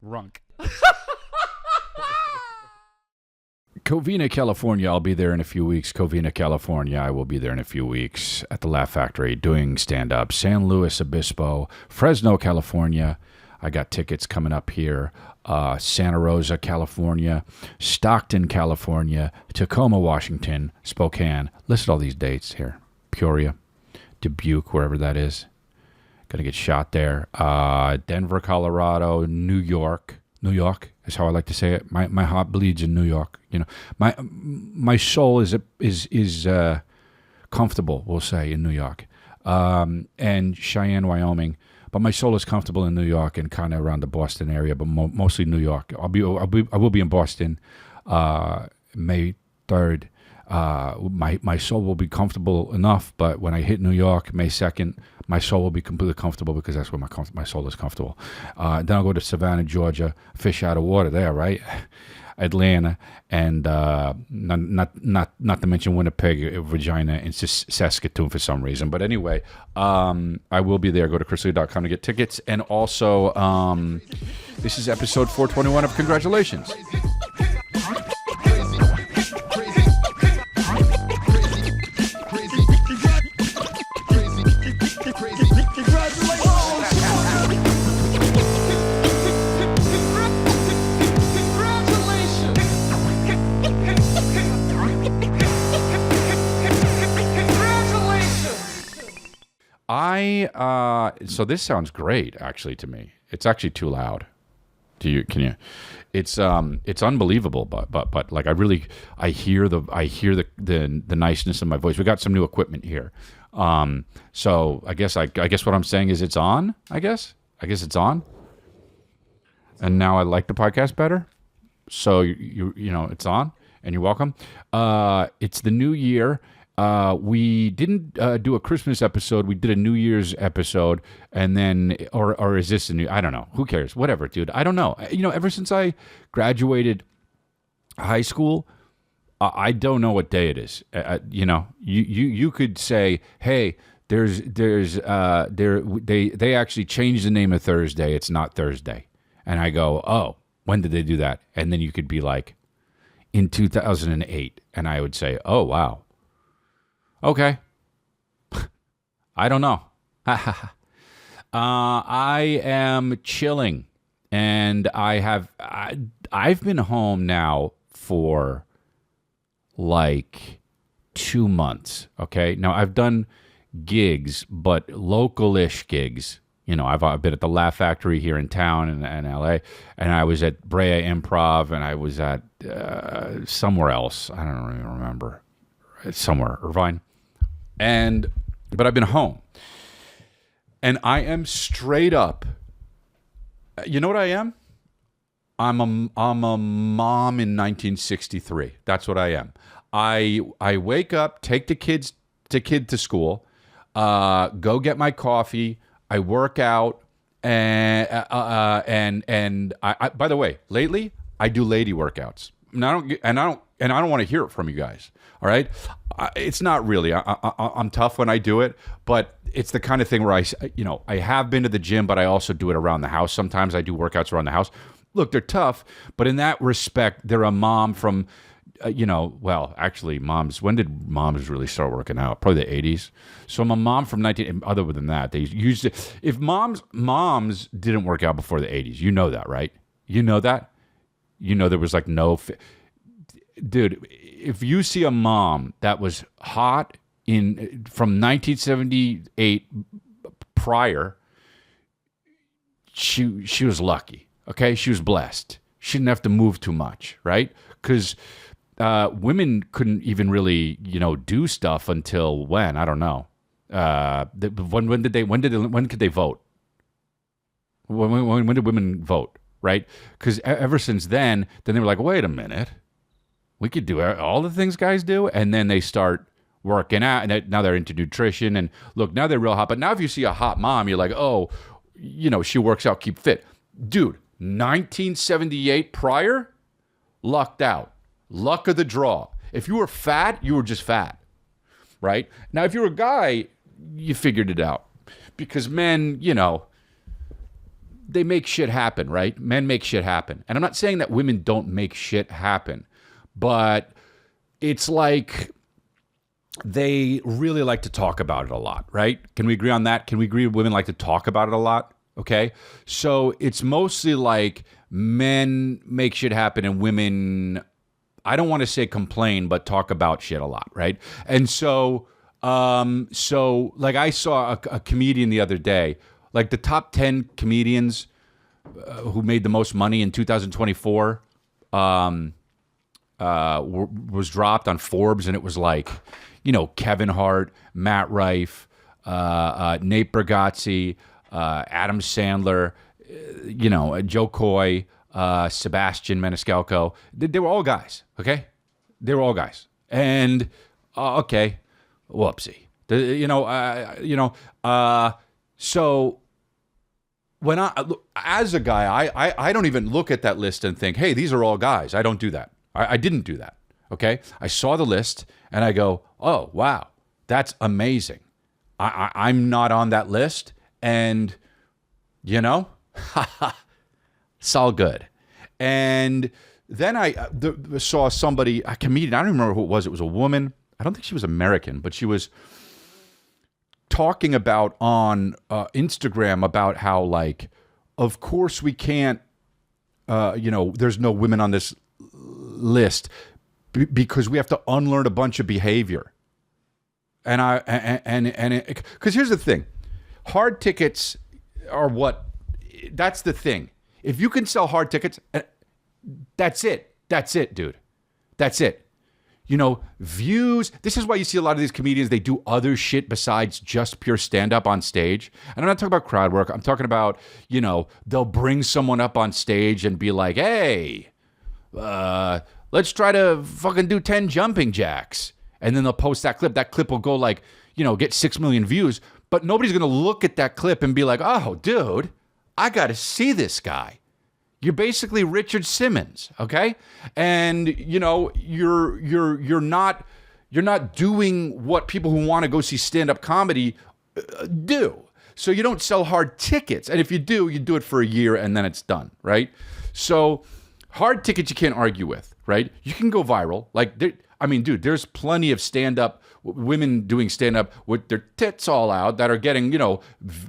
Runk. Covina, California. I'll be there in a few weeks. Covina, California. I will be there in a few weeks at the Laugh Factory doing stand-up. San Luis Obispo, Fresno, California. I got tickets coming up here. Santa Rosa, California. Stockton, California. Tacoma, Washington. Spokane. Listed all these dates here. Peoria, Dubuque, wherever that is. Gonna get shot there. Denver, Colorado. New York. New York is how I like to say it. My heart bleeds in New York. You know, my soul is comfortable, we'll say, in New York, and Cheyenne, Wyoming. But my soul is comfortable in New York and kind of around the Boston area, but mostly New York. I will be in Boston, May 3rd. My soul will be comfortable enough, but when I hit New York, May 2nd, my soul will be completely comfortable because that's where my soul is comfortable. Then I'll go to Savannah, Georgia, fish out of water there, right? Atlanta, and not to mention Winnipeg, Regina, and Saskatoon for some reason. But anyway, I will be there. Go to chrislee.com to get tickets. And also, this is episode 421 of Congratulations. So this sounds great, actually, to me. It's actually too loud. Can you? It's unbelievable, but like I hear the niceness of my voice. We got some new equipment here. So I guess what I'm saying is it's on. I guess it's on. And now I like the podcast better. So you know it's on, and you're welcome. It's the new year. We didn't do a Christmas episode. We did a New Year's episode, and then, or is this a new? I don't know. Who cares? Whatever, dude. I don't know. You know, ever since I graduated high school, I don't know what day it is. You know, you could say, hey, they actually changed the name of Thursday. It's not Thursday, and I go, oh, when did they do that? And then you could be like, in 2008, and I would say, oh wow. Okay. I don't know. I am chilling, and I've been home now for like 2 months. Okay. Now I've done gigs, but local-ish gigs. You know, I've been at the Laugh Factory here in town in LA, and I was at Brea Improv, and I was at somewhere else. I don't even remember. Somewhere, Irvine. But I've been home, and I am straight up. You know what I am? I'm a mom in 1963. That's what I am. I wake up, take the kid to school, go get my coffee. I work out, and I by the way, lately I do lady workouts. And I don't want to hear it from you guys. All right, it's not really. I'm tough when I do it, but it's the kind of thing where I have been to the gym, but I also do it around the house. Sometimes I do workouts around the house. Look, they're tough, but in that respect, they're a mom from, well, actually, moms. When did moms really start working out? Probably the 80s. So I'm a mom from 19. Other than that, they used to. If moms didn't work out before the 80s, you know that, right? You know that. You know there was like no. Dude, if you see a mom that was hot from 1978 prior, she was lucky. Okay, she was blessed. She didn't have to move too much, right? Because women couldn't even really, do stuff until when? I don't know. When could they vote? When did women vote? Right? Because ever since then they were like, wait a minute. We could do all the things guys do, and then they start working out, and now they're into nutrition, and look, now they're real hot. But now if you see a hot mom, you're like, oh, she works out, keep fit. Dude, 1978 prior, lucked out. Luck of the draw. If you were fat, you were just fat, right? Now, if you're a guy, you figured it out. Because men, they make shit happen, right? Men make shit happen. And I'm not saying that women don't make shit happen, but it's like they really like to talk about it a lot, right? Can we agree on that? Can we agree women like to talk about it a lot? Okay. So it's mostly like men make shit happen and women, I don't want to say complain, but talk about shit a lot, right? And so like I saw a comedian the other day, like the top 10 comedians who made the most money in 2024 was dropped on Forbes, and it was like, Kevin Hart, Matt Rife, Nate Bargatze, Adam Sandler, Joe Coy, Sebastian Maniscalco. They were all guys, okay? They were all guys. And, okay, whoopsie. So when as a guy, I don't even look at that list and think, hey, these are all guys. I don't do that. I didn't do that, okay? I saw the list, and I go, oh, wow, that's amazing. I'm not on that list, and, it's all good. And then I saw somebody, a comedian, I don't remember who it was. It was a woman. I don't think she was American, but she was talking about on Instagram about how, like, of course we can't, there's no women on this list because we have to unlearn a bunch of behavior. Because here's the thing, hard tickets are that's the thing. If you can sell hard tickets, that's it, dude. That's it. Views. This is why you see a lot of these comedians, they do other shit besides just pure stand-up on stage. And I'm not talking about crowd work. I'm talking about, they'll bring someone up on stage and be like, hey, let's try to fucking do 10 jumping jacks. And then they'll post that clip. That clip will go like, get 6 million views. But nobody's going to look at that clip and be like, oh, dude, I got to see this guy. You're basically Richard Simmons, okay? And you're not doing what people who want to go see stand-up comedy do. So you don't sell hard tickets, and if you do, you do it for a year and then it's done, right? So hard tickets you can't argue with, right? You can go viral, dude. There's plenty of stand-up women doing stand-up with their tits all out that are getting,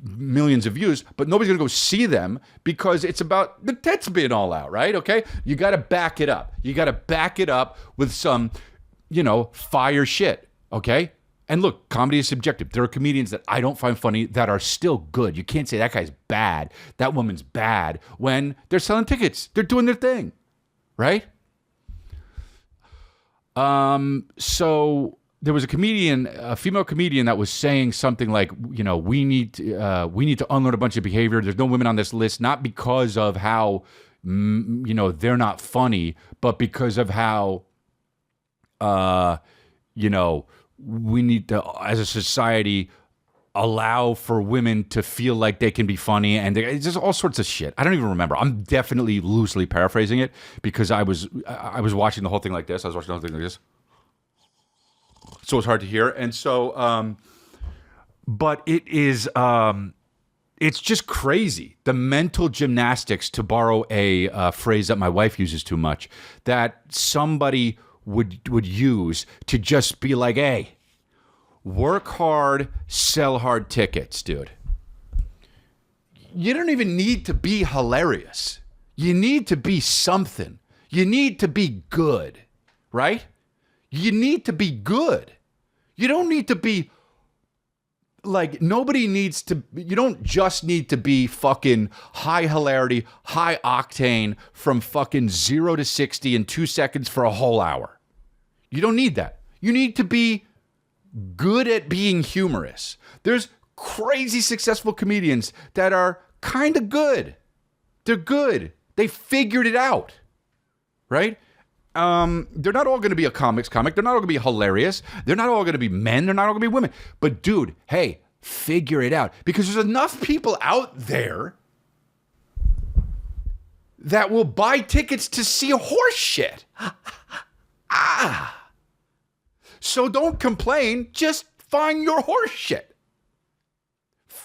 millions of views, but nobody's going to go see them because it's about the tits being all out, right? Okay? You got to back it up. You got to back it up with some, fire shit, okay? And look, comedy is subjective. There are comedians that I don't find funny that are still good. You can't say that guy's bad, that woman's bad when they're selling tickets. They're doing their thing, right? So there was a female comedian that was saying something like, we need to unlearn a bunch of behavior. There's no women on this list, not because of how, they're not funny, but because of how, we need to, as a society, allow for women to feel like they can be funny, and it's just all sorts of shit. I don't even remember. I'm definitely loosely paraphrasing it because I was watching the whole thing like this. So it's hard to hear. And so, but it is, it's just crazy. The mental gymnastics, to borrow a phrase that my wife uses too much, that somebody would use to just be like, hey, work hard, sell hard tickets, dude. You don't even need to be hilarious. You need to be something. You need to be good, right? You need to be good. You don't need to be like, you don't just need to be fucking high hilarity, high octane from fucking 0 to 60 in 2 seconds for a whole hour. You don't need that. You need to be good at being humorous. There's crazy successful comedians that are kind of good. They're good. They figured it out, right? They're not all going to be a comics comic. They're not all going to be hilarious. They're not all going to be men. They're not all going to be women. But dude, hey, figure it out. Because there's enough people out there that will buy tickets to see horse shit. So don't complain. Just find your horse shit.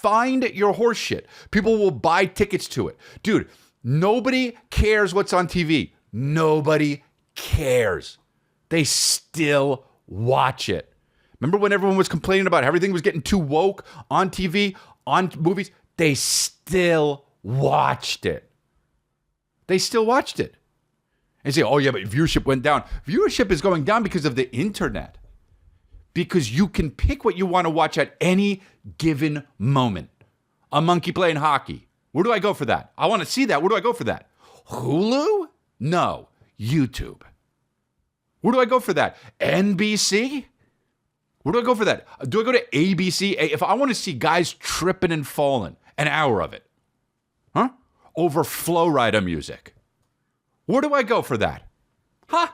find your horse shit. People will buy tickets to it. Dude, nobody cares what's on TV. Nobody cares. They still watch it. Remember when everyone was complaining about everything was getting too woke on TV, on movies? They still watched it. They still watched it. And say, oh yeah, but viewership went down. Viewership is going down because of the internet. Because you can pick what you want to watch at any given moment. A monkey playing hockey. Where do I go for that? I want to see that. Where do I go for that? Hulu? No. YouTube. Where do I go for that? NBC? Where do I go for that? Do I go to ABC? If I want to see guys tripping and falling, an hour of it. Huh? Over Flow Rider music. Where do I go for that? Huh?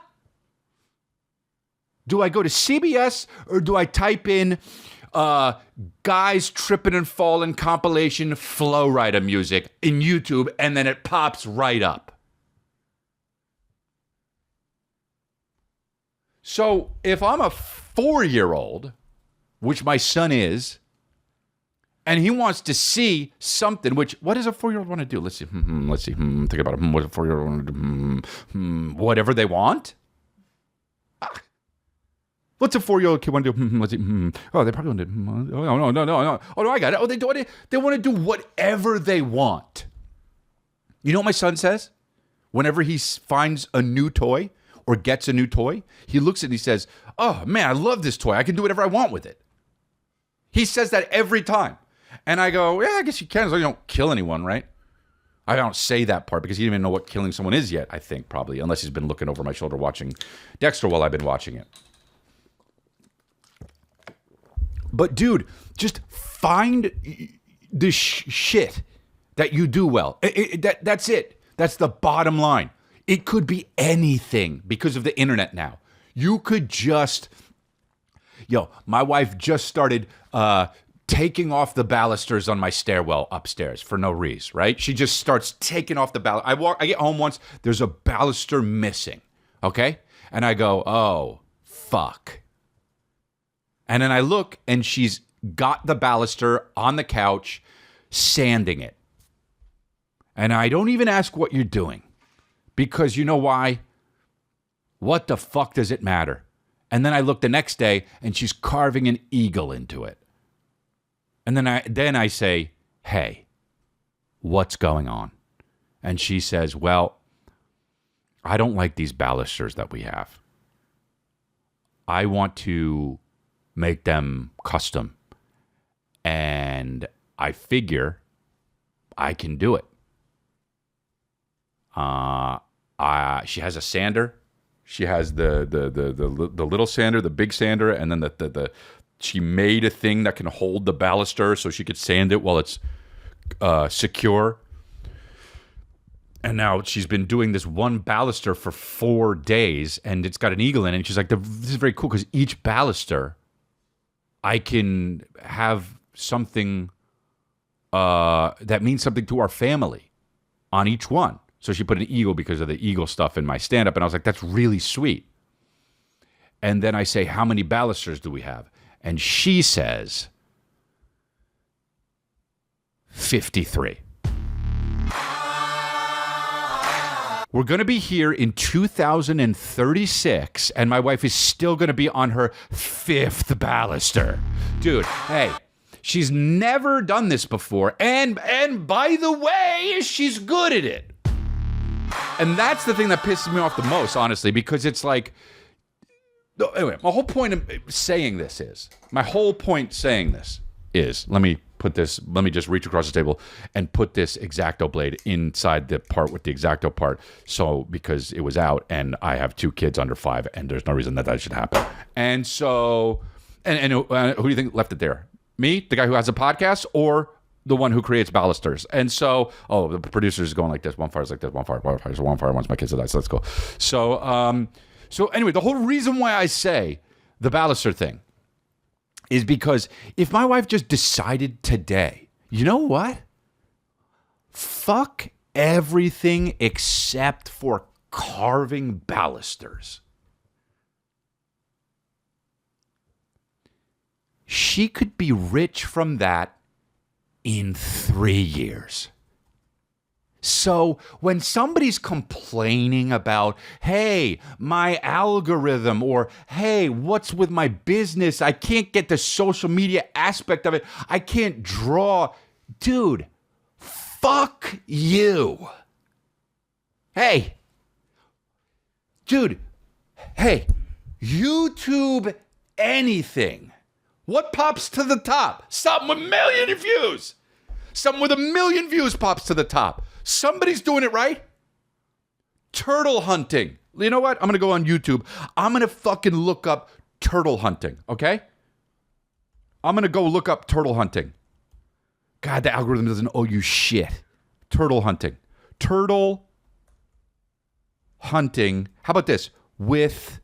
Do I go to CBS or do I type in guys tripping and falling compilation Flow Rider music in YouTube and then it pops right up? So if I'm a 4-year-old, which my son is, and he wants to see something, which, what does a 4-year-old want to do? Let's see. Think about it. What does a 4-year-old want to do? Whatever they want? What's a 4-year-old kid want to do? Let's see. Oh, they probably want to do. Oh, no. Oh, no, I got it. Oh, they want to do whatever they want. You know what my son says? Whenever he finds a new toy or gets a new toy, he looks at it and he says, oh, man, I love this toy. I can do whatever I want with it. He says that every time. And I go, yeah, I guess you can as long as you don't kill anyone, right? I don't say that part because he didn't even know what killing someone is yet, I think, probably, unless he's been looking over my shoulder watching Dexter while I've been watching it. But, dude, just find the shit that you do well. That's it. That's the bottom line. It could be anything because of the internet now. You could just... my wife just started taking off the balusters on my stairwell upstairs for no reason, right? She just starts taking off the baluster. I get home once, there's a baluster missing, okay? And I go, oh, fuck. And then I look, and she's got the baluster on the couch, sanding it. And I don't even ask what you're doing. Because you know why? What the fuck does it matter? And then I look the next day, and she's carving an eagle into it. And then I say, hey, what's going on? And she says, well, I don't like these balusters that we have. I want to make them custom. And I figure I can do it. She has a sander. She has the little sander, the big sander, and then she made a thing that can hold the baluster so she could sand it while it's secure. And now she's been doing this one baluster for 4 days, and it's got an eagle in it. And she's like, this is very cool because each baluster, I can have something that means something to our family on each one. So she put an eagle because of the eagle stuff in my stand-up. And I was like, that's really sweet. And then I say, how many balusters do we have? And she says, 53. We're going to be here in 2036, and my wife is still going to be on her 5th baluster. Dude, hey, she's never done this before. And by the way, she's good at it. And that's the thing that pisses me off the most, honestly, because it's like, anyway, my whole point saying this is, let me just reach across the table and put this X-Acto blade inside the part with the X-Acto part. So, because it was out and I have 2 kids under 5 and there's no reason that should happen. And so, and who do you think left it there? Me, the guy who has a podcast, or the one who creates balusters? And so, the producer's going like this. One fire's like this. One fire wants my kids to die. So let's go. So anyway, the whole reason why I say the baluster thing is because if my wife just decided today, you know what? Fuck everything except for carving balusters. She could be rich from that in 3 years. So when somebody's complaining about, hey, my algorithm, or hey, what's with my business? I can't get the social media aspect of it. I can't draw. Dude, fuck you. Hey, dude, hey, YouTube anything. What pops to the top? Something with a million views. Something with 1 million views pops to the top. Somebody's doing it right. Turtle hunting. You know what? I'm going to go on YouTube. I'm going to fucking look up turtle hunting, okay? I'm going to go look up turtle hunting. God, the algorithm doesn't owe you shit. Turtle hunting. Turtle hunting. How about this? With,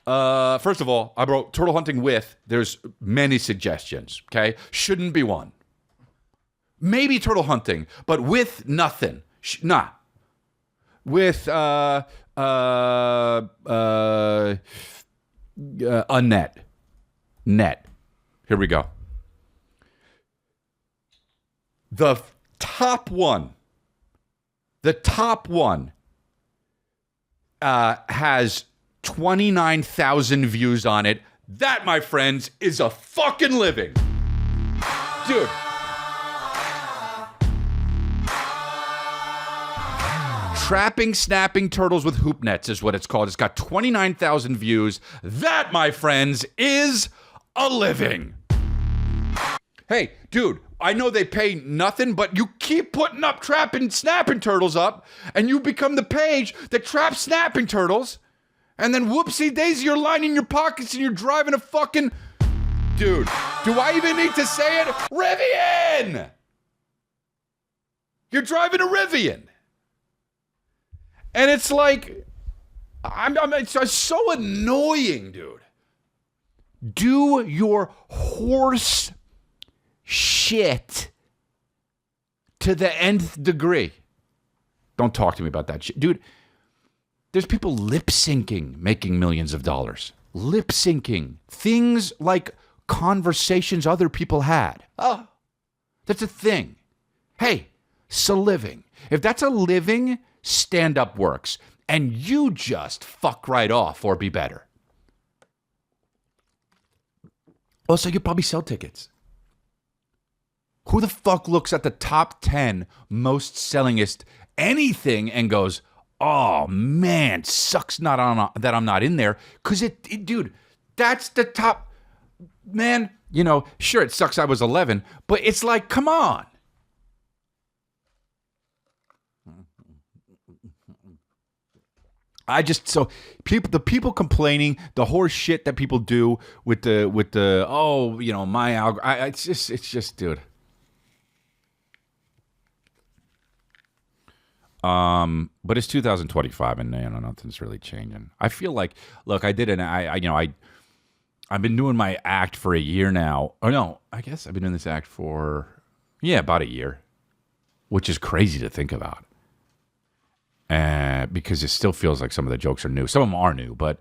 first of all, I wrote turtle hunting with. There's many suggestions, okay? Shouldn't be one. Maybe turtle hunting, but with nothing. Nah. With a net. Net. Here we go. The top one has 29,000 views on it. That, my friends, is a fucking living. Dude. Trapping snapping turtles with hoop nets is what it's called. It's got 29,000 views. That, my friends, is a living. Hey, dude, I know they pay nothing, but you keep putting up trapping snapping turtles up, and you become the page that traps snapping turtles, and then whoopsie daisy, you're lining your pockets and you're driving a fucking... Dude, do I even need to say it? Rivian! You're driving a Rivian. And it's like, it's so annoying, dude. Do your horse shit to the nth degree. Don't talk to me about that shit. Dude, there's people lip syncing, making millions of dollars. Lip syncing. Things like conversations other people had. Oh, that's a thing. Hey, it's a living. If that's a living, stand-up works. And you just fuck right off or be better. Also, you probably sell tickets. Who the fuck looks at the top 10 most sellingest anything and goes, oh man, sucks that I'm not in there? Because dude, that's the top, man, you know, sure, it sucks I was 11, but it's like, come on. The people complaining, the horse shit that people do with the oh, you know, my algorithm, it's just, dude. But it's 2025 and you know, nothing's really changing. I feel like, look, I've been doing my act for a year now. Oh no, I guess I've been doing this act for, about a year, which is crazy to think about. Because it still feels like some of the jokes are new. Some of them are new, but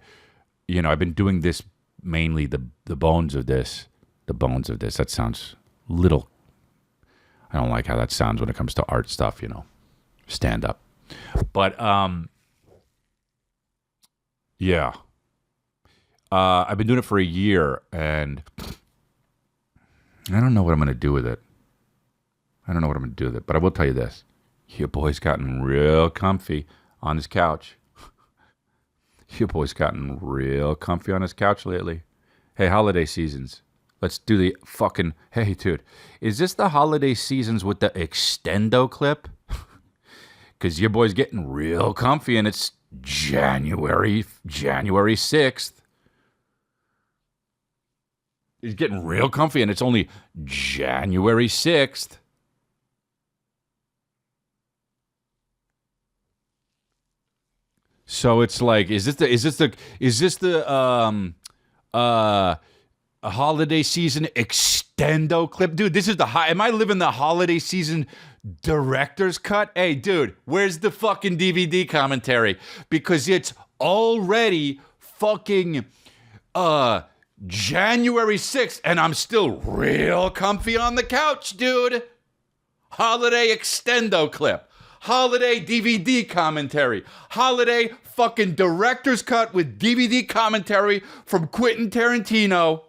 you know, I've been doing this mainly the bones of this. That sounds little. I don't like how that sounds when it comes to art stuff, you know. Stand up. But I've been doing it for a year and I don't know what I'm going to do with it. But I will tell you this. Your boy's gotten real comfy on his couch. Lately. Hey, holiday seasons. Let's do the fucking... Hey, dude. Is this the holiday seasons with the extendo clip? Because your boy's getting real comfy and it's January 6th. He's getting real comfy and it's only January 6th. So it's like, is this the holiday season extendo clip? Dude, this is am I living the holiday season director's cut? Hey, dude, where's the fucking DVD commentary? Because it's already fucking January 6th, and I'm still real comfy on the couch, dude. Holiday extendo clip. Holiday DVD commentary. Holiday fucking director's cut with DVD commentary from Quentin Tarantino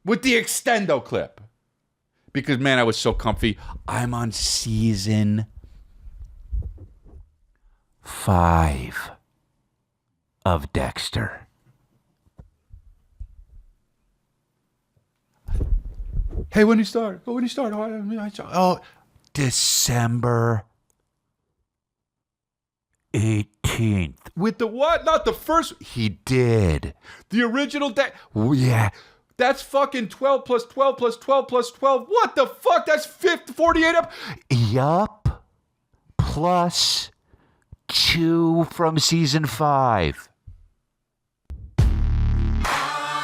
with the extendo clip. Because, man, I was so comfy. I'm on season 5 of Dexter. Hey, when do you start? Oh, when do you start? Oh, December 18th. With the what? Not the first. He did. The original yeah. That's fucking 12 plus 12 plus 12 plus 12. What the fuck? That's 48 up. Yup. Plus 2 from season 5.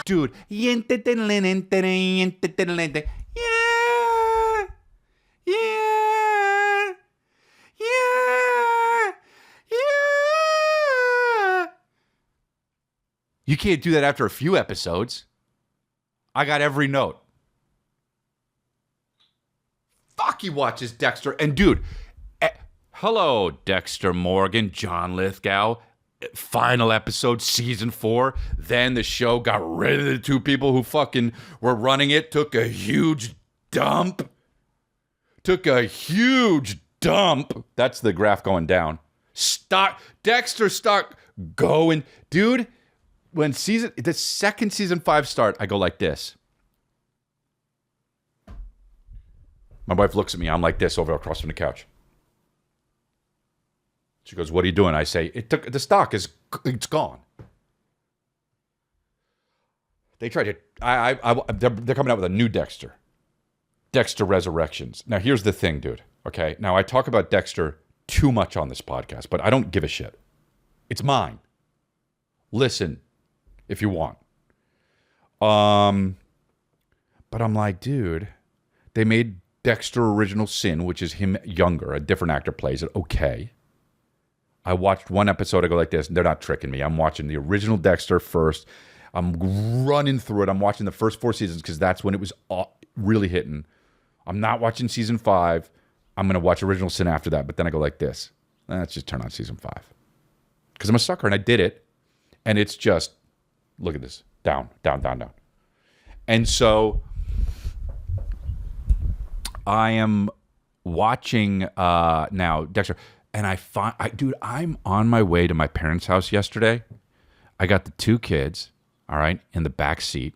Dude. Yeah. Yeah. Yeah. Yeah. You can't do that after a few episodes. I got every note. Fuck, he watches Dexter. And dude, hello, Dexter Morgan, John Lithgow. Final episode, season 4. Then the show got rid of the 2 people who fucking were running it. Took a huge dump. That's the graph going down. Dexter stock going. Dude, when the second season 5 start, I go like this. My wife looks at me. I'm like this over across from the couch. She goes, "What are you doing?" I say, "The stock it's gone." They tried to. They're coming out with a new Dexter Resurrections. Now here's the thing, dude. Okay, now I talk about Dexter too much on this podcast, but I don't give a shit. It's mine. Listen, if you want. But I'm like, dude, they made Dexter Original Sin, which is him younger. A different actor plays it. Okay. I watched one episode. I go like this. They're not tricking me. I'm watching the original Dexter first. I'm running through it. I'm watching the first 4 seasons because that's when it was really hitting. I'm not watching season 5. I'm going to watch Original Sin after that. But then I go like this. Let's just turn on season 5. Because I'm a sucker and I did it. And it's just, look at this. Down, down, down, down. And so I am watching now Dexter. And dude, I'm on my way to my parents' house yesterday. I got the 2 kids, all right, in the back seat.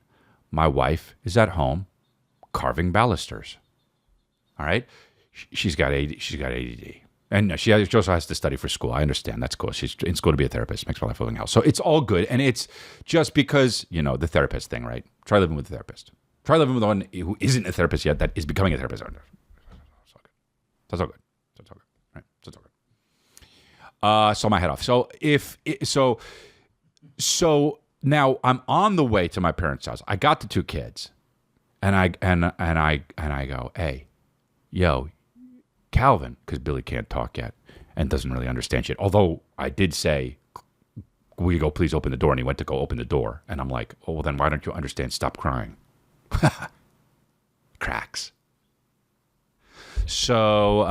My wife is at home carving balusters. All right? She's got ADD. And she also has to study for school. I understand. That's cool. She's in school to be a therapist. Makes my life a living hell. So it's all good. And it's just because, the therapist thing, right? Try living with a therapist. Try living with one who isn't a therapist yet that is becoming a therapist. That's all good. That's all good. That's all good. Right? That's all good. So my head off. So now I'm on the way to my parents' house. I got the 2 kids, and I go, hey, yo, Calvin, because Billy can't talk yet and doesn't really understand shit. Although I did say, will you go please open the door? And he went to go open the door, and I'm like, oh, well then why don't you understand? Stop crying. Cracks. So,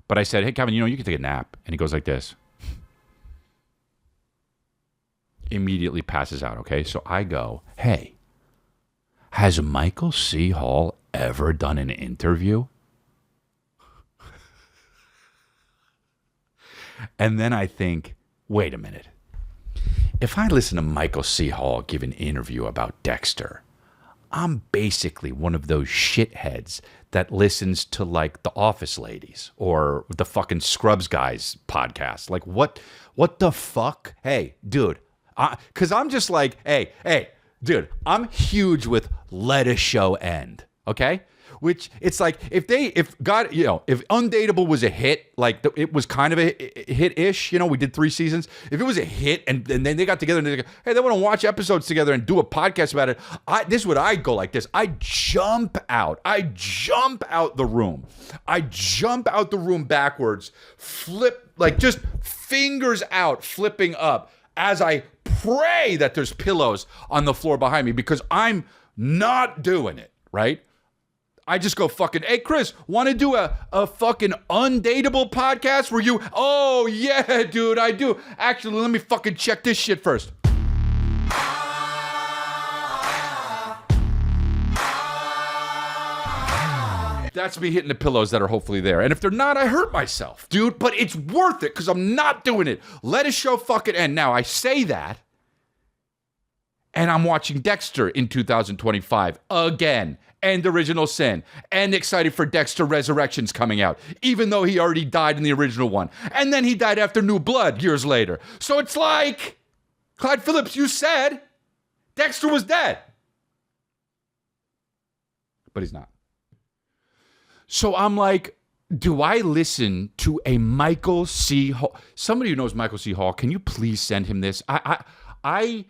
but I said, hey, Calvin, you can take a nap. And he goes like this. Immediately passes out, okay? So I go, hey, has Michael C. Hall ever done an interview? And then I think, wait a minute. If I listen to Michael C. Hall give an interview about Dexter, I'm basically one of those shitheads that listens to like the Office Ladies or the fucking Scrubs guys podcast. Like what the fuck? Hey, dude, because I'm just like, hey, dude, I'm huge with let a show end. Okay. Which it's like if Undateable was a hit, like it was kind of a hit-ish, we did 3 seasons. If it was a hit and then they got together and they go, hey, they want to watch episodes together and do a podcast about it. This is what I go like this. I jump out the room. I jump out the room backwards, flip, like just fingers out, flipping up as I pray that there's pillows on the floor behind me because I'm not doing it, right? I just go fucking, hey, Chris, want to do a fucking undateable podcast where you, oh, yeah, dude, I do. Actually, let me fucking check this shit first. That's me hitting the pillows that are hopefully there. And if they're not, I hurt myself, dude. But it's worth it because I'm not doing it. Let a show fucking end. Now, I say that, and I'm watching Dexter in 2025 again. And Original Sin. And excited for Dexter Resurrections coming out. Even though he already died in the original one. And then he died after New Blood years later. So it's like, Clyde Phillips, you said Dexter was dead. But he's not. So I'm like, do I listen to a Michael C. Hall? Somebody who knows Michael C. Hall, can you please send him this? I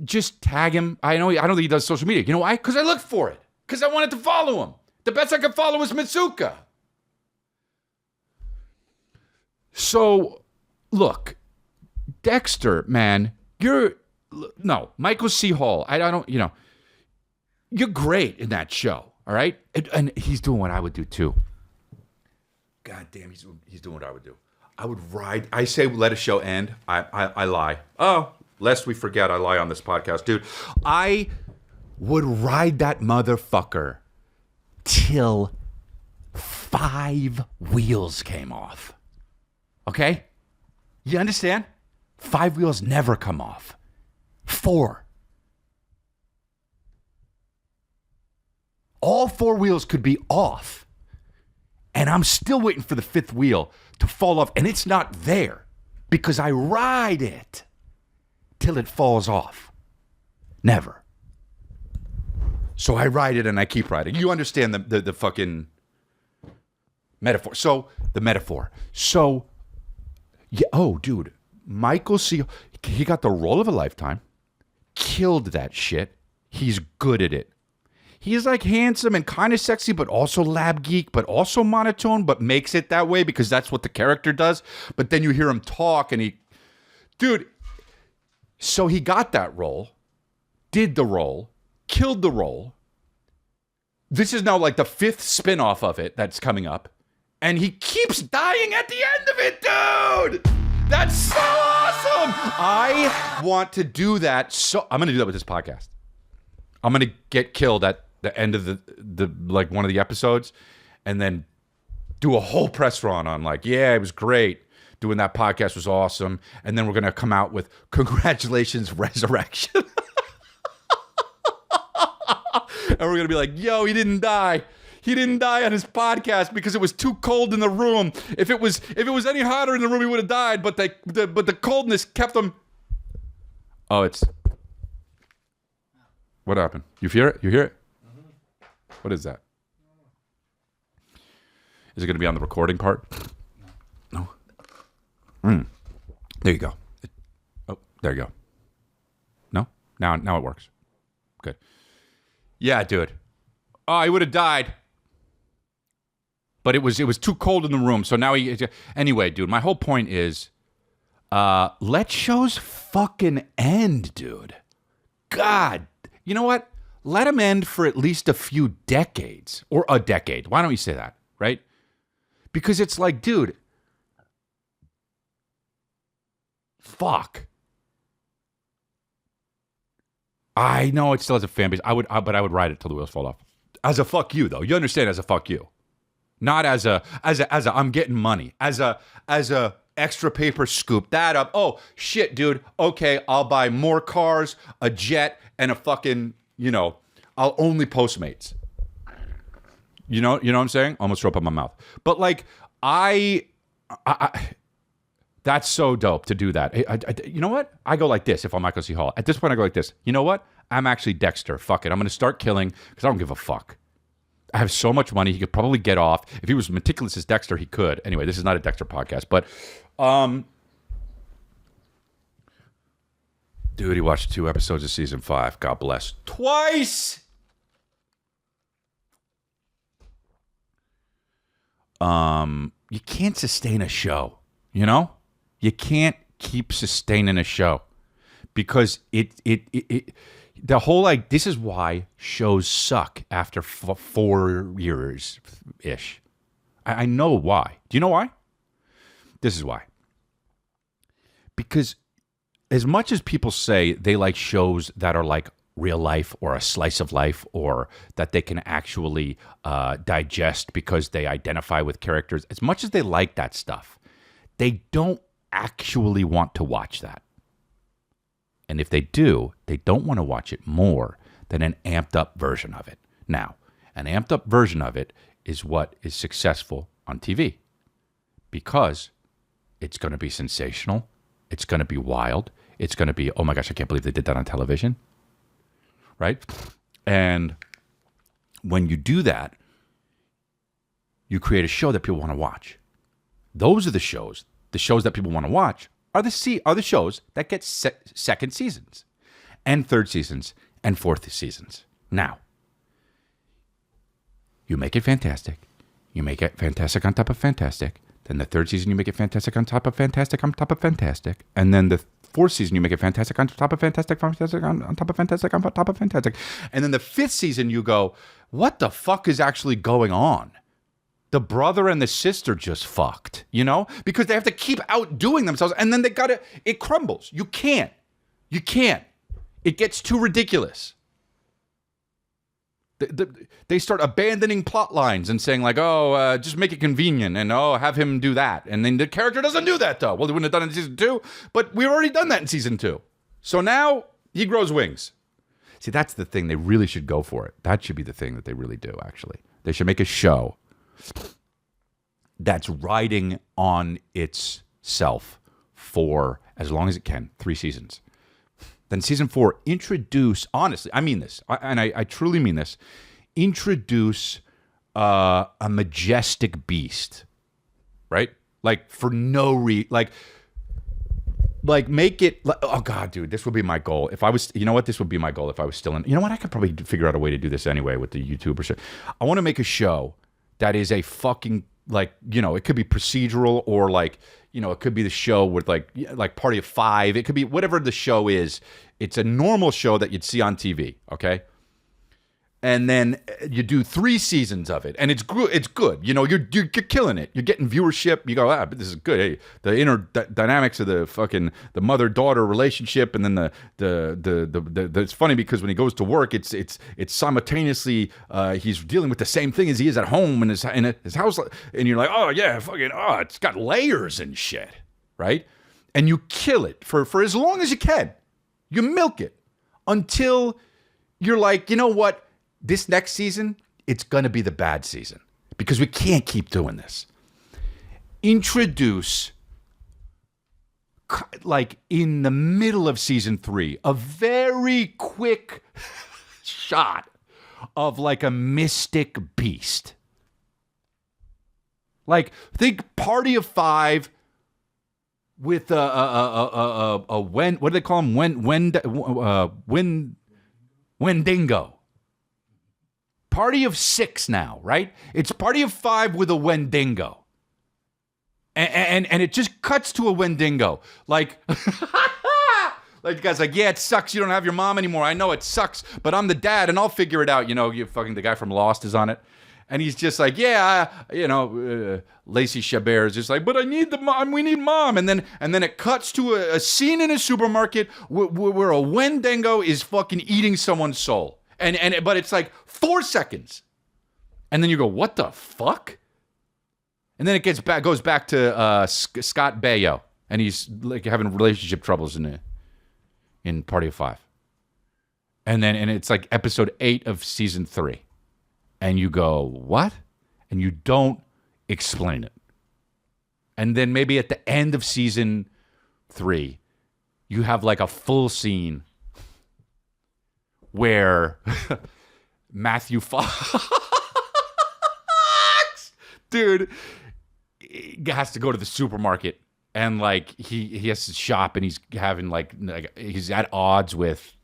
just tag him. I don't think he does social media. You know why? Because I looked for it. Because I wanted to follow him. The best I could follow was Mitsuka. So, look, Dexter, man, Michael C. Hall, I don't, you're great in that show. All right? And he's doing what I would do, too. God damn, he's doing what I would do. I would ride. I say let a show end. I lie. Oh, lest we forget, I lie on this podcast. Dude, I would ride that motherfucker till 5 wheels came off. Okay? You understand? 5 wheels never come off. 4. All 4 wheels could be off. And I'm still waiting for the 5th wheel to fall off. And it's not there. Because I ride it till it falls off. Never. So I ride it and I keep riding. You understand the fucking metaphor. So, the metaphor. So, yeah, oh, dude. Michael C. He got the role of a lifetime. Killed that shit. He's good at it. He's like handsome and kind of sexy, but also lab geek, but also monotone, but makes it that way because that's what the character does. But then you hear him talk and dude, so he got that role, did the role, killed the role. This is now like the 5th spinoff of it that's coming up. And he keeps dying at the end of it, dude! That's so awesome! I want to do that. So I'm going to do that with this podcast. I'm going to get killed at the end of the like one of the episodes and then do a whole press run on like, yeah, it was great. Doing that podcast was awesome. And then we're going to come out with congratulations, Resurrection. And we're going to be like, yo, he didn't die. He didn't die on his podcast because it was too cold in the room. If it was any hotter in the room, he would have died. But the coldness kept him. Oh, it's... What happened? You hear it? You hear it? What is that? Is it going to be on the recording part? No. There you go. There you go. No? Now it works. Good. Yeah, dude. Oh, he would have died. But it was too cold in the room. So now anyway, dude, my whole point is let shows fucking end, dude. God. You know what? Let them end for at least a few decades. Or a decade. Why don't you say that, right? Because it's like, dude, fuck. I know it still has a fan base. But I would ride it till the wheels fall off. As a fuck you, though. You understand? As a fuck you. Not as a I'm getting money. As a extra paper scoop that up. Oh, shit, dude. Okay, I'll buy more cars, a jet, and a fucking, I'll only Postmates. You know what I'm saying? Almost threw up in my mouth. But like, I that's so dope to do that. You know what? I go like this if I'm Michael C. Hall. At this point, I go like this. You know what? I'm actually Dexter. Fuck it. I'm going to start killing because I don't give a fuck. I have so much money. He could probably get off. If he was meticulous as Dexter, he could. Anyway, this is not a Dexter podcast, but dude, he watched 2 episodes of season 5. God bless. Twice! You can't sustain a show, You can't keep sustaining a show because it the whole like this is why shows suck after 4 years ish. I know why. Do you know why? This is why. Because as much as people say they like shows that are like real life or a slice of life or that they can actually digest because they identify with characters, as much as they like that stuff, they don't actually want to watch that. And if they do, they don't want to watch it more than an amped up version of it. Now, an amped up version of it is what is successful on TV because it's going to be sensational. It's going to be wild. It's going to be, oh my gosh, I can't believe they did that on television. Right? And when you do that, you create a show that people want to watch. Those are the shows that people want to watch are the shows that get second seasons and third seasons and fourth seasons. Now, you make it fantastic. You make it fantastic on top of fantastic. Then the third season, you make it fantastic on top of fantastic on top of fantastic. And then the fourth season, you make it fantastic on top of fantastic, fantastic on top of fantastic, on top of fantastic. And then the fifth season, you go, what the fuck is actually going on? The brother and the sister just fucked, you know? Because they have to keep outdoing themselves. And then it crumbles. You can't. It gets too ridiculous. They start abandoning plot lines and saying like, just make it convenient and have him do that. And then the character doesn't do that though. Well, they wouldn't have done it in season 2, but we've already done that in season 2. So now he grows wings. See, that's the thing. They really should go for it. That should be the thing that they really do, actually. They should make a show that's riding on itself for as long as it can, 3 seasons. Then season 4, honestly, I mean this, I truly mean this, introduce a majestic beast, right? Like for no reason, like make it, oh God, dude, this would be my goal. If I was, you know what, this would be my goal if I was still in, you know what, I could probably figure out a way to do this anyway with the YouTube or shit. I want to make a show that is a fucking, like, you know, it could be procedural or like, you know, it could be the show with like Party of 5. It could be whatever the show is. It's a normal show that you'd see on TV, okay? And then you do 3 seasons of it, and it's good. You know, you're killing it. You're getting viewership. You go, but this is good. Hey, the inner dynamics of the mother-daughter relationship, and then the it's funny because when he goes to work, it's simultaneously he's dealing with the same thing as he is at home in his house, and you're like, oh yeah, it's got layers and shit, right? And you kill it for as long as you can. You milk it until you're like, you know what? This next season, it's going to be the bad season because we can't keep doing this. Introduce, like in the middle of season 3, a very quick shot of like a mystic beast. Like, think Party of 5 with what do they call him? Wendigo. Party of 6 now, right? It's Party of 5 with a Wendigo. And it just cuts to a Wendigo. Like, like the guy's like, yeah, it sucks you don't have your mom anymore. I know it sucks, but I'm the dad and I'll figure it out. You know, the guy from Lost is on it. And he's just like, yeah, Lacey Chabert is just like, but I need the mom. We need mom. And then it cuts to a scene in a supermarket where a Wendigo is fucking eating someone's soul. But it's like 4 seconds. And then you go, what the fuck? And then it goes back to Scott Baio. And he's like having relationship troubles in Party of 5. And it's like episode 8 of season 3. And you go, what? And you don't explain it. And then maybe at the end of season 3, you have like a full scene where Matthew Fox, dude, has to go to the supermarket and like he has to shop and he's having like he's at odds with,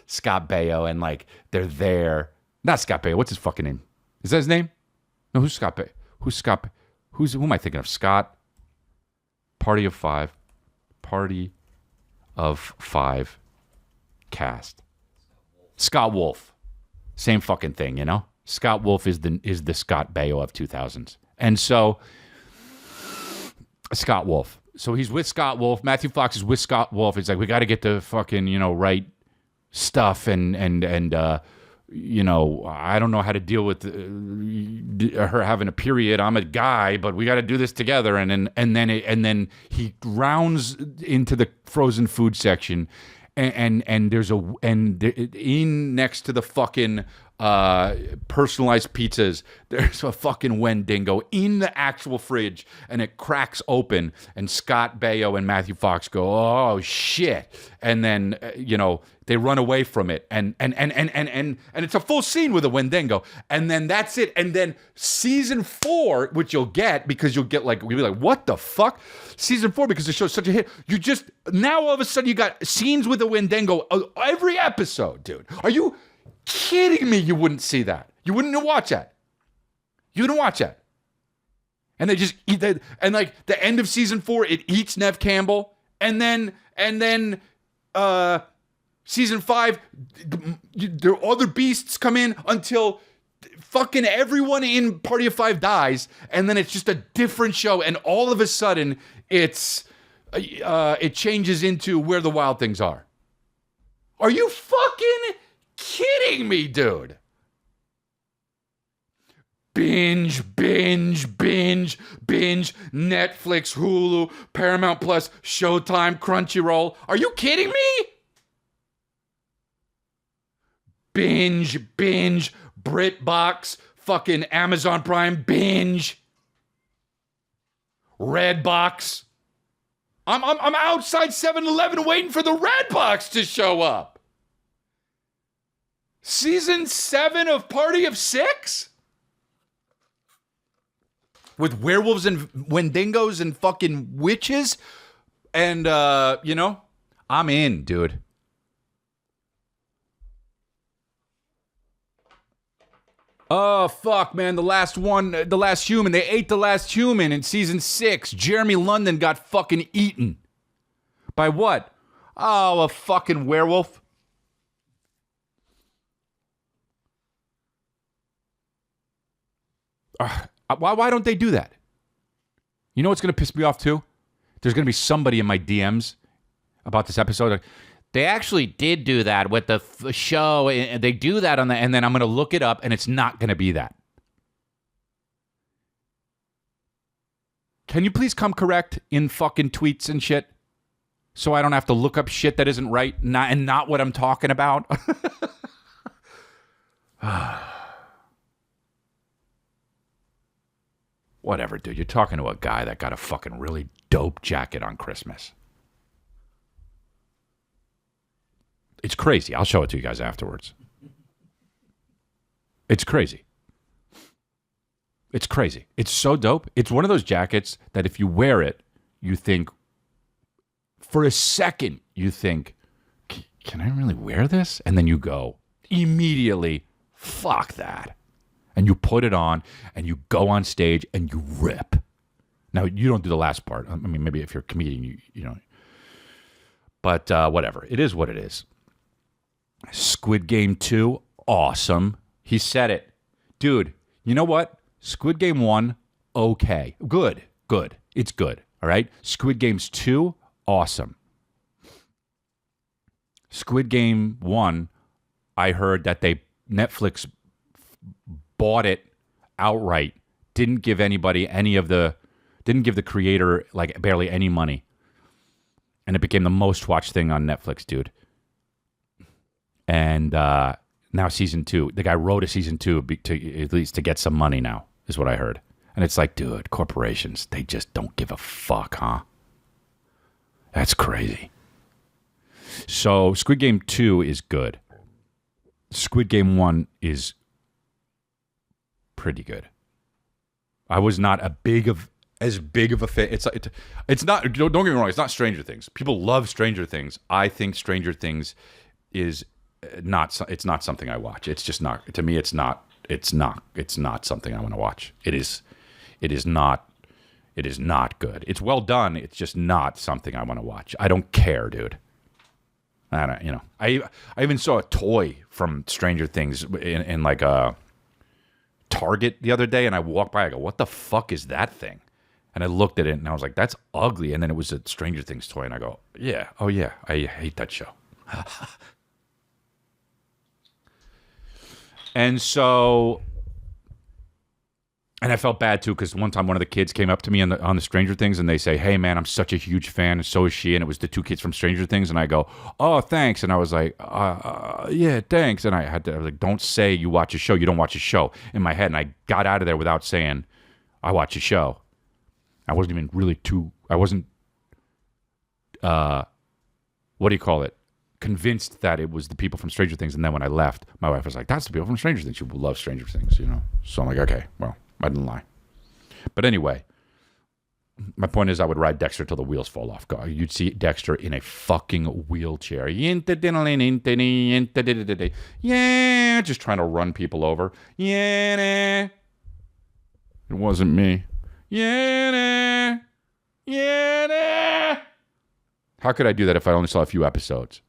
Scott Baio and like they're there. Not Scott Baio. What's his fucking name? Is that his name? No, who's Scott Baio? Who am I thinking of? Scott. Party of 5. Party. of 5 cast. Scott Wolf. Same fucking thing, you know? Scott Wolf is the Scott Baio of 2000s. And so, Scott Wolf. So he's with Scott Wolf. Matthew Fox is with Scott Wolf. It's like, we got to get the fucking, right stuff and I don't know how to deal with her having a period. I'm a guy, but we got to do this together. And then he rounds into the frozen food section, and there's in next to the fucking personalized pizzas, there's a fucking Wendigo in the actual fridge, and it cracks open, and Scott Baio and Matthew Fox go, oh shit, and then they run away from it, and it's a full scene with a Wendigo, and then that's it. And then season 4, which you'll get, because you'll be like, what the fuck? Season 4, because the show's such a hit, you just now all of a sudden you got scenes with a Wendigo every episode, dude. Are you kidding me? You wouldn't see that. You wouldn't watch that. You wouldn't watch that. And they just eat that. And like the end of season 4, it eats Nev Campbell. And then season 5, there are other beasts come in until fucking everyone in Party of 5 dies. And then it's just a different show. And all of a sudden it changes into Where the Wild Things Are. Are you fucking kidding me, dude? Binge, Netflix, Hulu, Paramount Plus, Showtime, Crunchyroll. Are you kidding me? Binge, BritBox, fucking Amazon Prime, binge, Redbox. I'm outside 7-Eleven waiting for the Redbox to show up. Season 7 of Party of 6? With werewolves and Wendigos and fucking witches? And, I'm in, dude. Oh, fuck, man. The last human. They ate the last human in season 6. Jeremy London got fucking eaten. By what? Oh, a fucking werewolf. Why don't they do that? You know what's going to piss me off, too? There's going to be somebody in my DMs about this episode. Like, they actually did do that with the show, and they do that and then I'm going to look it up, and it's not going to be that. Can you please come correct in fucking tweets and shit, so I don't have to look up shit that isn't right, and not what I'm talking about? Whatever, dude. You're talking to a guy that got a fucking really dope jacket on Christmas. It's crazy. I'll show it to you guys afterwards. It's crazy. It's crazy. It's so dope. It's one of those jackets that if you wear it, you think, for a second, you think, can I really wear this? And then you go, immediately, fuck that. And you put it on, and you go on stage, and you rip. Now, you don't do the last part. I mean, maybe if you're a comedian, you know. But whatever. It is what it is. Squid Game 2, awesome. He said it. Dude, you know what? Squid Game 1, okay. Good. It's good, all right? Squid Games 2, awesome. Squid Game 1, I heard that Netflix bought it outright. Didn't give the creator like barely any money. And it became the most watched thing on Netflix, dude. And now season 2, the guy wrote a season 2 at least to get some money now, is what I heard. And it's like, dude, corporations, they just don't give a fuck, huh? That's crazy. So Squid Game 2 is good. Squid Game 1 is pretty good. I was not as big of a fan. It's not, don't get me wrong, it's not Stranger Things. People love Stranger Things. I think Stranger Things is it's not something I watch. It's just not, to me, it's not something I want to watch. It is not good. It's well done. It's just not something I want to watch. I don't care, dude. I don't, I even saw a toy from Stranger Things in like a Target the other day, and I walked by. I go, "What the fuck is that thing?" And I looked at it, and I was like, "That's ugly." And then it was a Stranger Things toy, and I go, "Yeah, oh yeah, I hate that show." And so, and I felt bad too, because one time one of the kids came up to me on the Stranger Things, and they say, "Hey man, I'm such a huge fan, and so is she." And it was the two kids from Stranger Things, and I go, "Oh, thanks." And I was like, "Yeah, thanks." And I was like, "Don't say you watch a show. You don't watch a show." In my head, and I got out of there without saying, "I watch a show." I wasn't even really I wasn't, what do you call it? Convinced that it was the people from Stranger Things. And then when I left, my wife was like, "That's the people from Stranger Things. You love Stranger Things, So I'm like, okay, well, I didn't lie. But anyway, my point is I would ride Dexter till the wheels fall off. You'd see Dexter in a fucking wheelchair. Yeah, just trying to run people over. Yeah, it wasn't me. Yeah. How could I do that if I only saw a few episodes?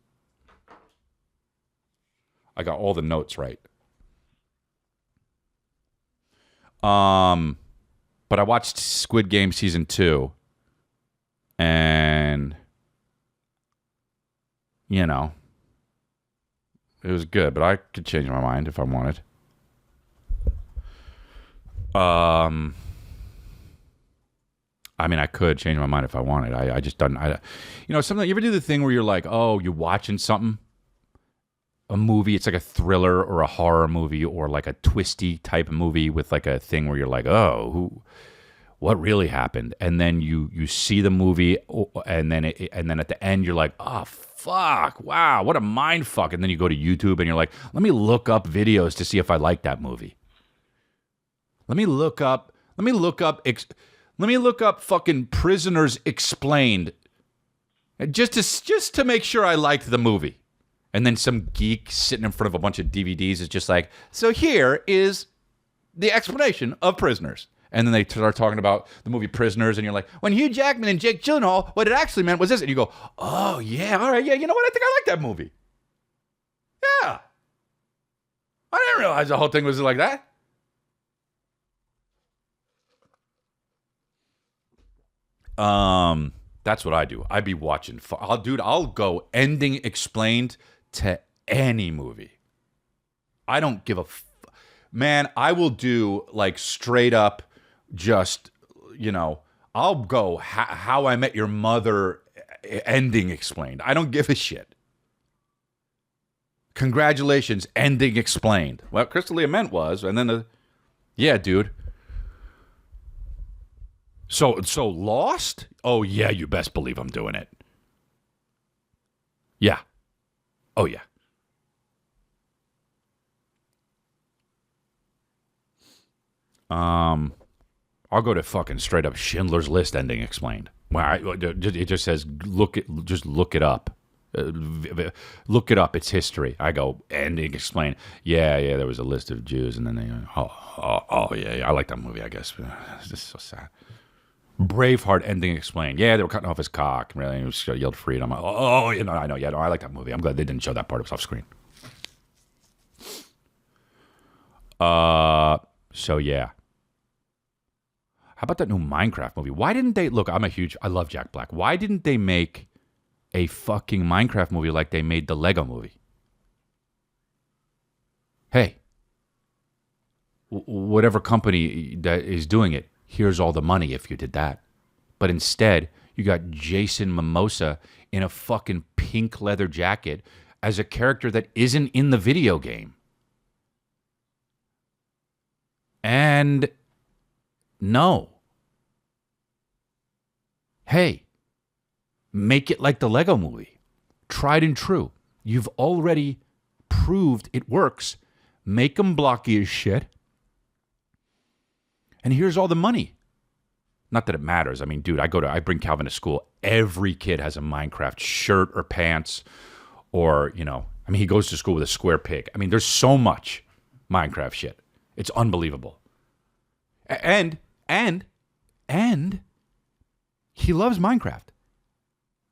I got all the notes right. But I watched Squid Game season 2, and it was good, but I could change my mind if I wanted. I mean, I could change my mind if I wanted. I just don't. Something. You ever do the thing where you're like, oh, you're watching something, a movie. It's like a thriller or a horror movie or like a twisty type of movie with like a thing where you're like, oh, what really happened? And then you see the movie, and then at the end you're like, oh fuck, wow, what a mind fuck. And then you go to YouTube and you're like, let me look up videos to see if I like that movie. Let me look up fucking Prisoners Explained, just to make sure I liked the movie. And then some geek sitting in front of a bunch of DVDs is just like, so here is the explanation of Prisoners. And then they start talking about the movie Prisoners, and you're like, when Hugh Jackman and Jake Gyllenhaal, what it actually meant was this. And you go, oh, yeah, all right, yeah, you know what? I think I like that movie. Yeah. I didn't realize the whole thing was like that. That's what I do. I be watching. I'll go ending explained to any movie. I don't give a man. I will do like straight up, just I'll go How I Met Your Mother ending explained. I don't give a shit. Congratulations, ending explained. What Crystalia meant was, and then yeah, dude. So Lost? Oh, yeah, you best believe I'm doing it. Yeah. Oh, yeah. I'll go to fucking straight up Schindler's List ending explained. It just says, look it up. Look it up. It's history. I go, ending explained. Yeah, there was a list of Jews, and then they, yeah, I like that movie, I guess. It's just so sad. Braveheart ending explained. Yeah, they were cutting off his cock. Really, he was yelled freedom. I know. Yeah, no, I like that movie. I'm glad they didn't show that part. It was off screen. So yeah. How about that new Minecraft movie? Why didn't they look? I love Jack Black. Why didn't they make a fucking Minecraft movie like they made the Lego movie? Hey, whatever company that is doing it, here's all the money if you did that. But instead, you got Jason Momoa in a fucking pink leather jacket as a character that isn't in the video game. And no. Hey, make it like the Lego movie. Tried and true. You've already proved it works. Make them blocky as shit. And here's all the money. Not that it matters. I mean, dude, I bring Calvin to school. Every kid has a Minecraft shirt or pants, or, he goes to school with a square pig. I mean, there's so much Minecraft shit. It's unbelievable. And he loves Minecraft.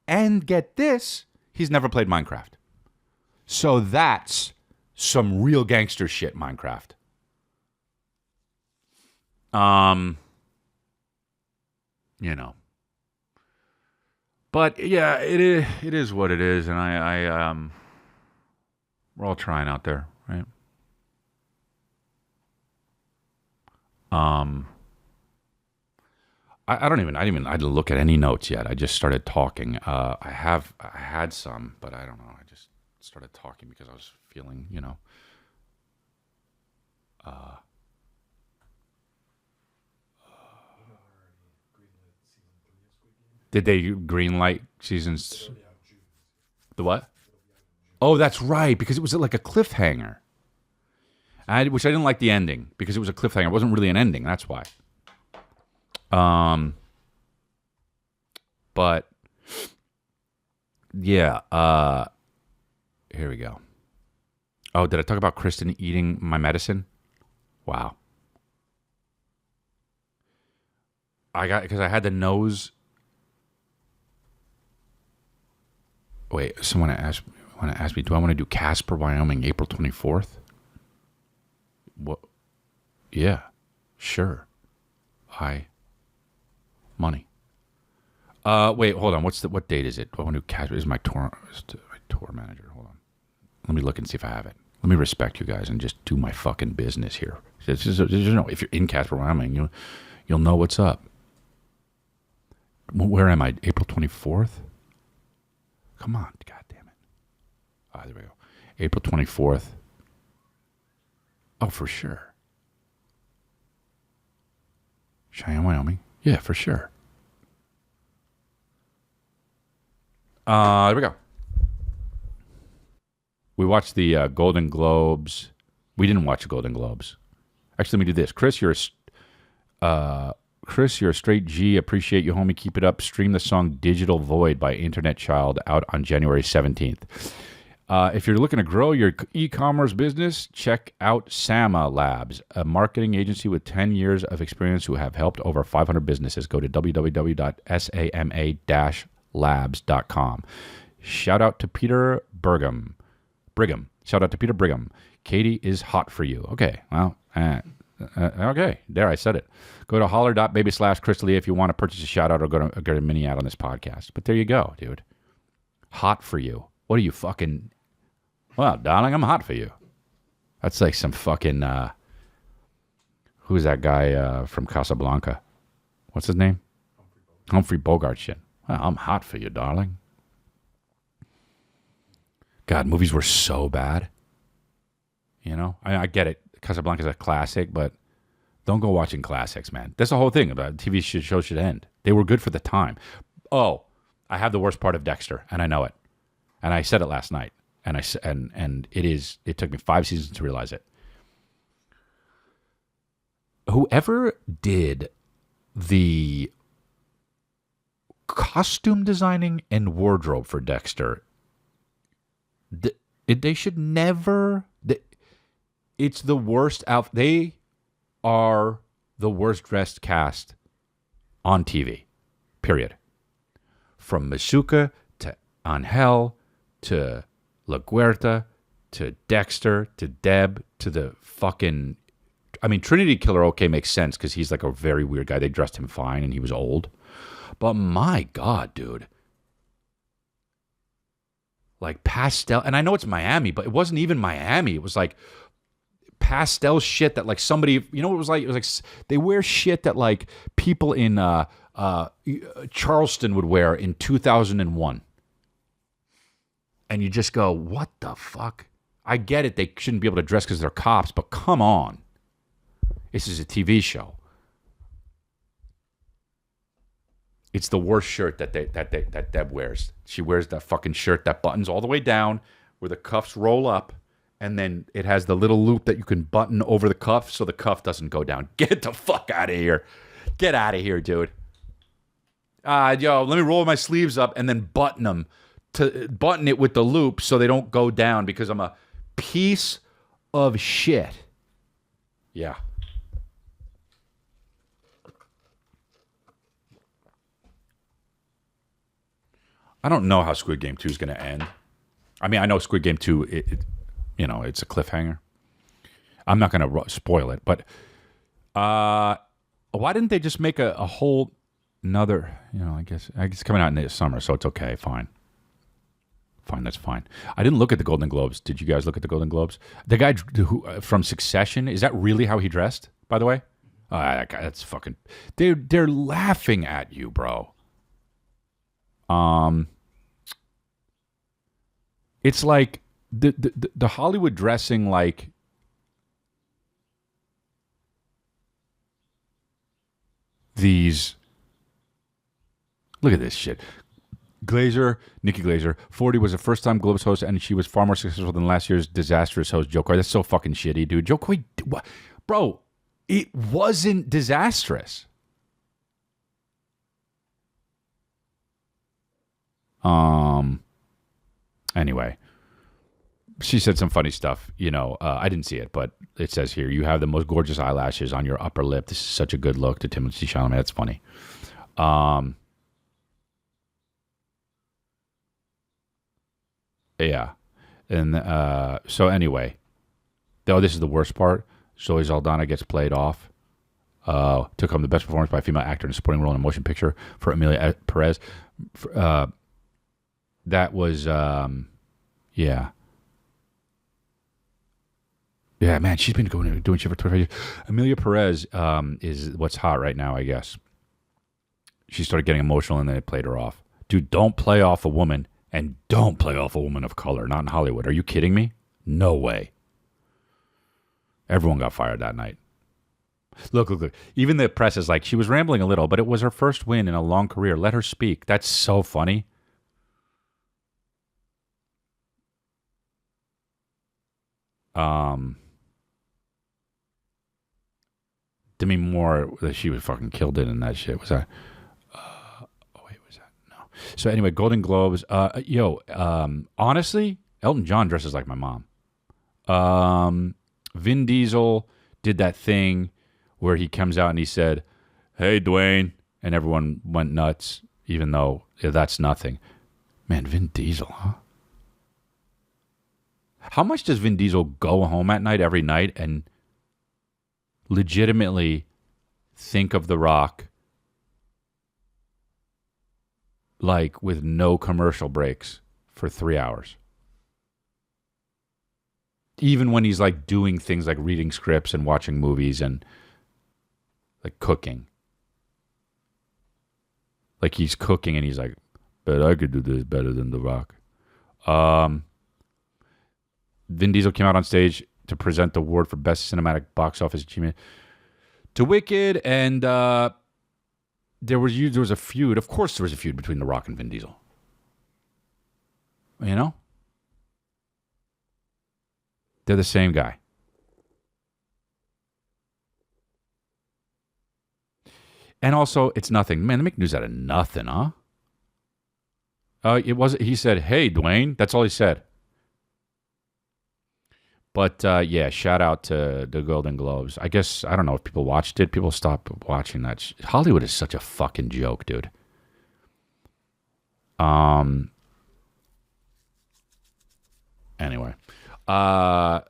And get this, he's never played Minecraft. So that's some real gangster shit, Minecraft. You know. But yeah, it is what it is, and we're all trying out there, right? I didn't look at any notes yet. I just started talking. I had some, but I don't know. I just started talking because I was feeling, did they greenlight seasons? The what? Oh, that's right, because it was like a cliffhanger. Which I didn't like the ending because it was a cliffhanger. It wasn't really an ending. That's why. But yeah. Here we go. Oh, did I talk about Kristen eating my medicine? Wow. Because I had the nose. Wait, someone asked me, do I want to do Casper, Wyoming, April 24th? What? Yeah, sure. Money. Wait, hold on. What date is it? Do I want to do Casper? Is my tour manager? Hold on. Let me look and see if I have it. Let me respect you guys and just do my fucking business here. If you're in Casper, Wyoming, you'll know what's up. Where am I? April 24th? Come on, God damn it. There we go. April 24th. Oh, for sure. Cheyenne, Wyoming. Yeah, for sure. There we go. We watched the Golden Globes. We didn't watch the Golden Globes. Actually, let me do this. Chris, you're a straight G. Appreciate you, homie. Keep it up. Stream the song Digital Void by Internet Child out on January 17th. If you're looking to grow your e-commerce business, check out Sama Labs, a marketing agency with 10 years of experience who have helped over 500 businesses. Go to www.sama-labs.com. Shout out to Peter Brigham. Shout out to Peter Brigham. Katie is hot for you. Okay, well, okay, there, I said it. Go to holler.baby/Crystalia if you want to purchase a shout out or get a mini ad on this podcast. But there you go, dude. Hot for you. What are you fucking... Well, darling, I'm hot for you. That's like some fucking... who's that guy from Casablanca? What's his name? Humphrey Bogart shit. Well, I'm hot for you, darling. God, movies were so bad. I get it. Casablanca's a classic, but don't go watching classics, man. That's the whole thing about TV shows should end. They were good for the time. Oh, I have the worst part of Dexter, and I know it. And I said it last night, and it took me 5 seasons to realize it. Whoever did the costume designing and wardrobe for Dexter, they should never... It's the worst outfit. They are the worst dressed cast on TV, period. From Masuka to Angel to La Guerta to Dexter to Deb to the fucking... I mean, Trinity Killer, okay, makes sense because he's like a very weird guy. They dressed him fine and he was old. But my God, dude. Like pastel... And I know it's Miami, but it wasn't even Miami. It was like... pastel shit that like somebody, what it was like? It was like they wear shit that like people in Charleston would wear in 2001. And you just go, what the fuck? I get it. They shouldn't be able to dress because they're cops, but come on. This is a TV show. It's the worst shirt that Deb wears. She wears that fucking shirt that buttons all the way down where the cuffs roll up. And then it has the little loop that you can button over the cuff so the cuff doesn't go down. Get the fuck out of here. Get out of here, dude. Let me roll my sleeves up and then button it with the loop so they don't go down because I'm a piece of shit. Yeah. I don't know how Squid Game 2 is going to end. I mean, I know Squid Game 2, it's a cliffhanger. I'm not going to spoil it, but why didn't they just make a whole another, I guess it's coming out in the summer, so it's okay, fine. Fine, that's fine. I didn't look at the Golden Globes. Did you guys look at the Golden Globes? The guy from Succession, is that really how he dressed, by the way? That guy, that's fucking... They're laughing at you, bro. It's like the Hollywood dressing like... These... Look at this shit. Nikki Glazer, 40, was a first-time Globes host, and she was far more successful than last year's disastrous host, Joe Coy. That's so fucking shitty, dude. Joe Coy, bro, it wasn't disastrous. Anyway, she said some funny stuff. I didn't see it, but it says here, you have the most gorgeous eyelashes on your upper lip. This is such a good look to Timothée Chalamet. That's funny. Yeah. And so anyway, this is the worst part. Zoe Saldana gets played off. Took home the best performance by a female actor in a supporting role in a motion picture for Emilia Perez. That was, yeah. Yeah, man, she's been doing shit for 25 years. Emilia Perez is what's hot right now, I guess. She started getting emotional and then it played her off. Dude, don't play off a woman. And don't play off a woman of color, not in Hollywood. Are you kidding me? No way. Everyone got fired that night. Look. Even the press is like, she was rambling a little, but it was her first win in a long career. Let her speak. That's so funny. Demi Moore, she was fucking killed it in that shit. Was that... So anyway, Golden Globes. Honestly, Elton John dresses like my mom. Vin Diesel did that thing where he comes out and he said, "Hey, Dwayne," and everyone went nuts, even though that's nothing. Man, Vin Diesel, huh? How much does Vin Diesel go home at night every night and legitimately think of The Rock? Like with no commercial breaks for 3 hours. Even when he's like doing things like reading scripts and watching movies and like cooking. Like he's cooking and he's like, but I could do this better than The Rock. Vin Diesel came out on stage to present the award for Best Cinematic Box Office Achievement to Wicked, and there was a feud. Of course there was a feud between The Rock and Vin Diesel. They're the same guy. And also, it's nothing. Man, they make news out of nothing, huh? He said, "Hey, Dwayne." That's all he said. But, yeah, shout out to the Golden Globes. I guess, I don't know if people watched it. People stopped watching that. Hollywood is such a fucking joke, dude. Anyway. What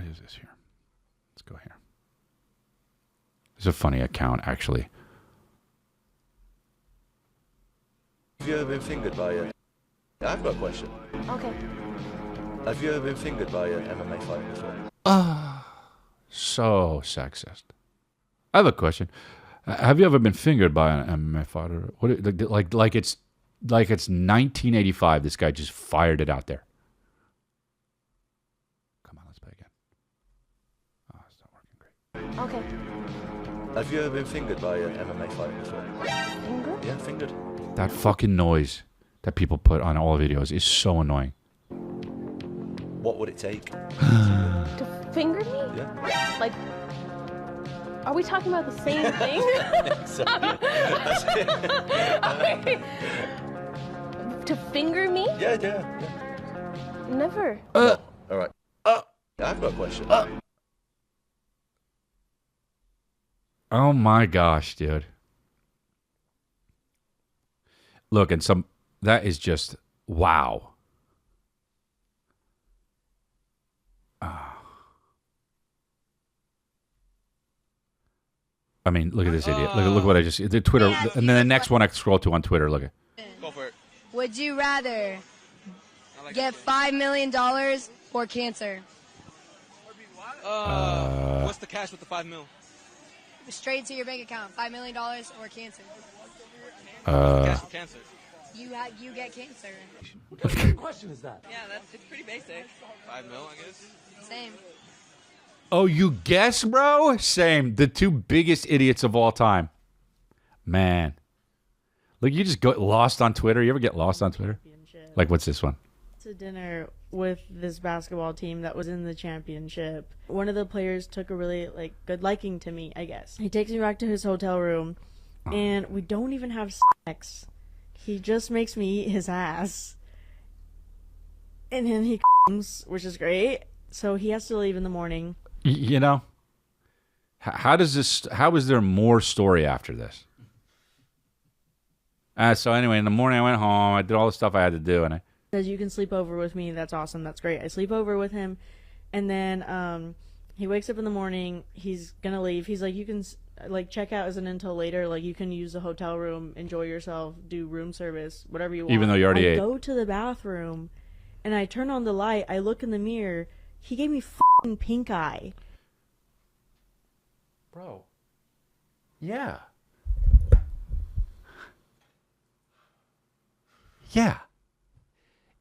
is this here? Let's go here. It's a funny account, actually. Have you ever been fingered by a... I've got a question. Okay. Have you ever been fingered by an MMA fighter before? So sexist. I have a question. Have you ever been fingered by an MMA fighter? Like it's 1985. This guy just fired it out there. Come on, let's play again. Oh, it's not working great. Okay. Have you ever been fingered by an MMA fighter before? Finger? Yeah, fingered. That fucking noise that people put on all videos is so annoying. What would it take? To finger me? Yeah. Like, are we talking about the same thing? Okay. To finger me? Yeah. Never. All right. I've got a question. Oh my gosh, dude. Look, that is just Wow. I mean, look at this idiot. Look what I just did. Twitter, and then the next one I scroll to on Twitter. Look at. Go for it. Would you rather get $5 million or cancer? What's the cash with the $5 million? Straight to your bank account. $5 million or cancer? Cash with cancer. You get cancer. What kind of question is that? Yeah, it's pretty basic. $5 million, I guess. Same. Oh, you guess, bro? Same. The two biggest idiots of all time. Man. Look, you just go lost on Twitter. You ever get lost on Twitter? Like, what's this one? To dinner with this basketball team that was in the championship. One of the players took a really good liking to me, I guess. He takes me back to his hotel room, and we don't even have sex. He just makes me eat his ass. And then he comes, which is great. So he has to leave in the morning. You know, how is there more story after this? So anyway, in the morning I went home. I did all the stuff I had to do, and I says, you can sleep over with me. That's awesome. That's great. I sleep over with him. And then he wakes up in the morning. He's going to leave. He's like, you can check out isn't until later. Like, you can use the hotel room, enjoy yourself, do room service, whatever you want. Even though you already ate. I go to the bathroom, and I turn on the light. I look in the mirror. He gave me f***ing pink eye. Bro. Yeah. Yeah.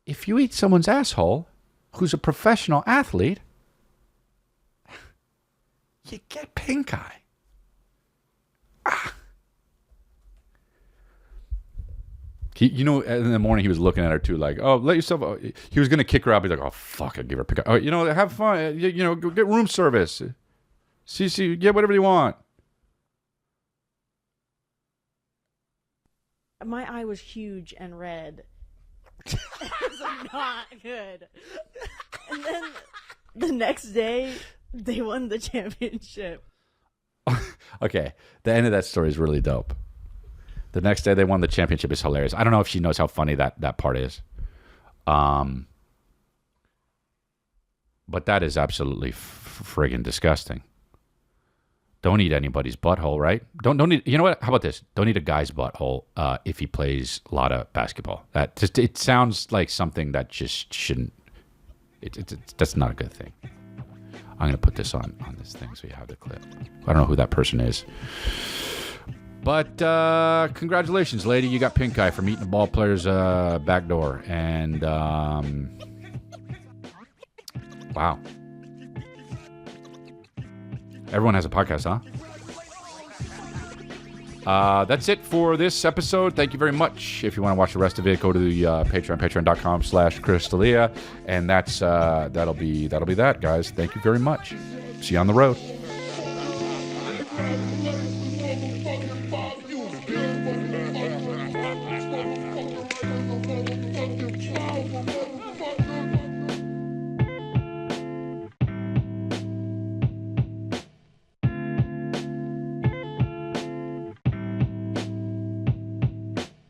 If you eat someone's asshole who's a professional athlete, you get pink eye. You know, in the morning he was looking at her too, like, oh, let yourself. He was gonna kick her out. He's like, oh fuck, I give her a pick. Oh, you know, have fun. You know, go get room service. See, get whatever you want. My eye was huge and red. It was not good. And then the next day, they won the championship. Okay, the end of that story is really dope. The next day they won the championship is hilarious. I don't know if she knows how funny that part is. But that is absolutely friggin' disgusting. Don't eat anybody's butthole, right? Don't eat. You know what? How about this? Don't eat a guy's butthole if he plays a lot of basketball. It sounds like something that just shouldn't. That's not a good thing. I'm gonna put this on this thing so you have the clip. I don't know who that person is. But congratulations, lady. You got pink eye from eating the ball player's back door. And wow. Everyone has a podcast, huh? That's it for this episode. Thank you very much. If you want to watch the rest of it, go to the Patreon, patreon.com/Crystalia. And that'll be that, guys. Thank you very much. See you on the road.